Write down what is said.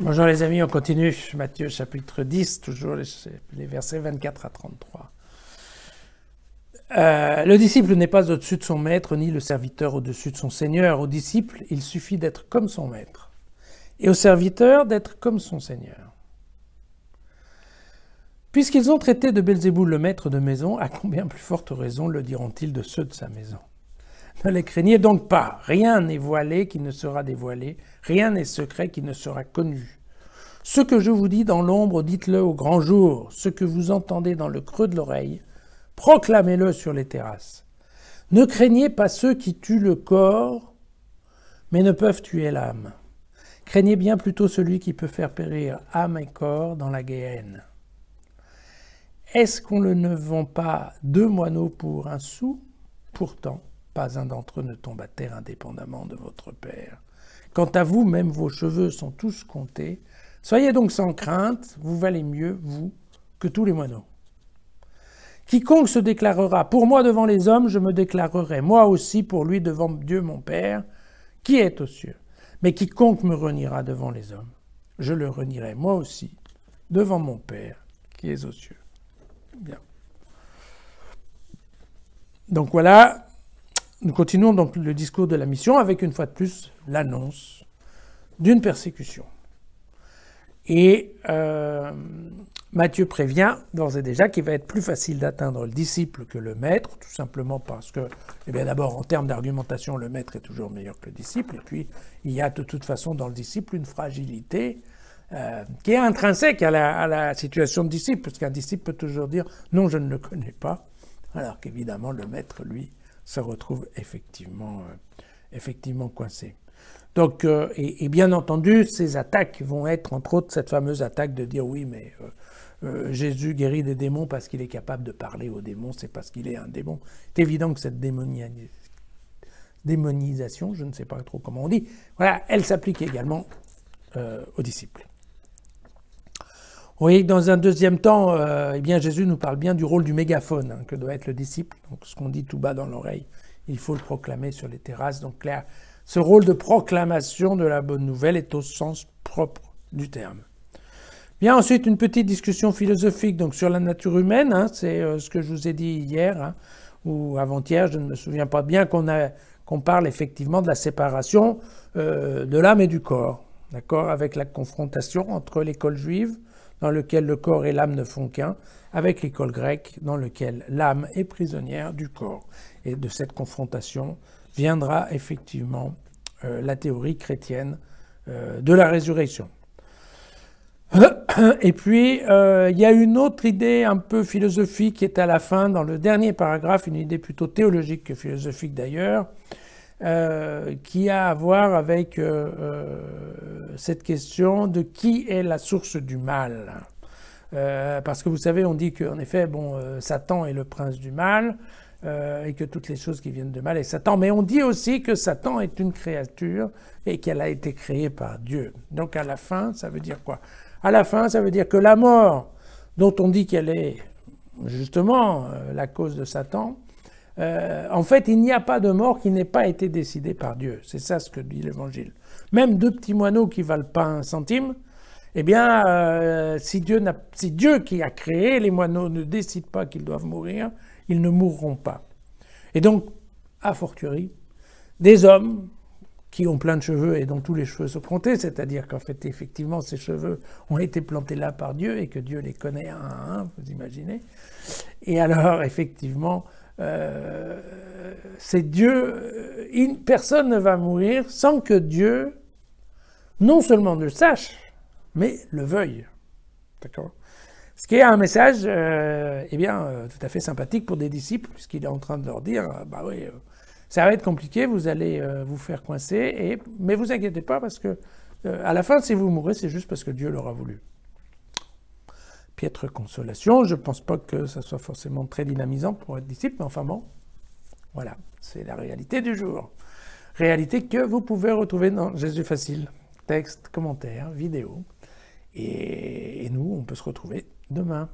Bonjour les amis, on continue. Matthieu chapitre 10, toujours les versets 24 à 33. Le disciple n'est pas au-dessus de son maître, ni le serviteur au-dessus de son seigneur. Au disciple, il suffit d'être comme son maître, et au serviteur d'être comme son seigneur. Puisqu'ils ont traité de Belzéboul le maître de maison, à combien plus forte raison le diront-ils de ceux de sa maison? Ne les craignez donc pas, rien n'est voilé qui ne sera dévoilé, rien n'est secret qui ne sera connu. Ce que je vous dis dans l'ombre, dites-le au grand jour, ce que vous entendez dans le creux de l'oreille, proclamez-le sur les terrasses. Ne craignez pas ceux qui tuent le corps, mais ne peuvent tuer l'âme. Craignez bien plutôt celui qui peut faire périr âme et corps dans la guéhenne. Est-ce qu'on ne vend pas 2 moineaux pour 1 sou? Pourtant, pas un d'entre eux ne tombe à terre indépendamment de votre Père. Quant à vous, même vos cheveux sont tous comptés. Soyez donc sans crainte, vous valez mieux, vous, que tous les moineaux. Quiconque se déclarera pour moi devant les hommes, je me déclarerai moi aussi pour lui devant Dieu mon Père, qui est aux cieux. Mais quiconque me reniera devant les hommes, je le renierai moi aussi devant mon Père, qui est aux cieux. Bien. Donc voilà. Nous continuons donc le discours de la mission avec une fois de plus l'annonce d'une persécution. Et Matthieu prévient d'ores et déjà qu'il va être plus facile d'atteindre le disciple que le maître, tout simplement parce que, eh bien d'abord en termes d'argumentation, le maître est toujours meilleur que le disciple, et puis il y a de toute façon dans le disciple une fragilité qui est intrinsèque à la situation de disciple, parce qu'un disciple peut toujours dire « non, je ne le connais pas », alors qu'évidemment le maître, lui, se retrouve effectivement coincé. Donc, et bien entendu, ces attaques vont être, entre autres, cette fameuse attaque de dire oui, mais Jésus guérit des démons parce qu'il est capable de parler aux démons, c'est parce qu'il est un démon. C'est évident que cette démonisation, je ne sais pas trop comment on dit, voilà, elle s'applique également aux disciples. Vous voyez que dans un deuxième temps, eh bien Jésus nous parle bien du rôle du mégaphone que doit être le disciple. Donc ce qu'on dit tout bas dans l'oreille, il faut le proclamer sur les terrasses. Donc là, ce rôle de proclamation de la bonne nouvelle est au sens propre du terme. Bien ensuite, une petite discussion philosophique donc sur la nature humaine. C'est ce que je vous ai dit hier ou avant-hier, je ne me souviens pas bien, qu'on parle effectivement de la séparation de l'âme et du corps, d'accord, avec la confrontation entre l'école juive, dans lequel le corps et l'âme ne font qu'un, avec l'école grecque, dans lequel l'âme est prisonnière du corps. Et de cette confrontation viendra effectivement la théorie chrétienne de la résurrection. Et puis, il y a une autre idée un peu philosophique qui est à la fin, dans le dernier paragraphe, une idée plutôt théologique que philosophique d'ailleurs, qui a à voir avec cette question de qui est la source du mal. Parce que vous savez, on dit qu'en effet, Satan est le prince du mal, et que toutes les choses qui viennent de mal est Satan. Mais on dit aussi que Satan est une créature et qu'elle a été créée par Dieu. Donc à la fin, ça veut dire quoi? À la fin, ça veut dire que la mort, dont on dit qu'elle est justement la cause de Satan, en fait, il n'y a pas de mort qui n'ait pas été décidée par Dieu. C'est ça ce que dit l'Évangile. Même 2 petits moineaux qui valent pas 1 centime, eh bien, si Dieu qui a créé les moineaux ne décide pas qu'ils doivent mourir, ils ne mourront pas. Et donc, a fortiori, des hommes qui ont plein de cheveux et dont tous les cheveux sont comptés, c'est-à-dire qu'en fait, effectivement, ces cheveux ont été plantés là par Dieu et que Dieu les connaît un à un, vous imaginez. Et alors, effectivement, c'est Dieu, personne ne va mourir sans que Dieu, non seulement le sache, mais le veuille. D'accord? Ce qui est un message, tout à fait sympathique pour des disciples, puisqu'il est en train de leur dire, bah oui, ça va être compliqué, vous allez vous faire coincer, mais vous inquiétez pas, parce que à la fin, si vous mourrez, c'est juste parce que Dieu l'aura voulu. Piètre consolation, je ne pense pas que ça soit forcément très dynamisant pour être disciple, mais enfin bon, voilà, c'est la réalité du jour. Réalité que vous pouvez retrouver dans Jésus Facile, texte, commentaires, vidéo, et nous, on peut se retrouver demain.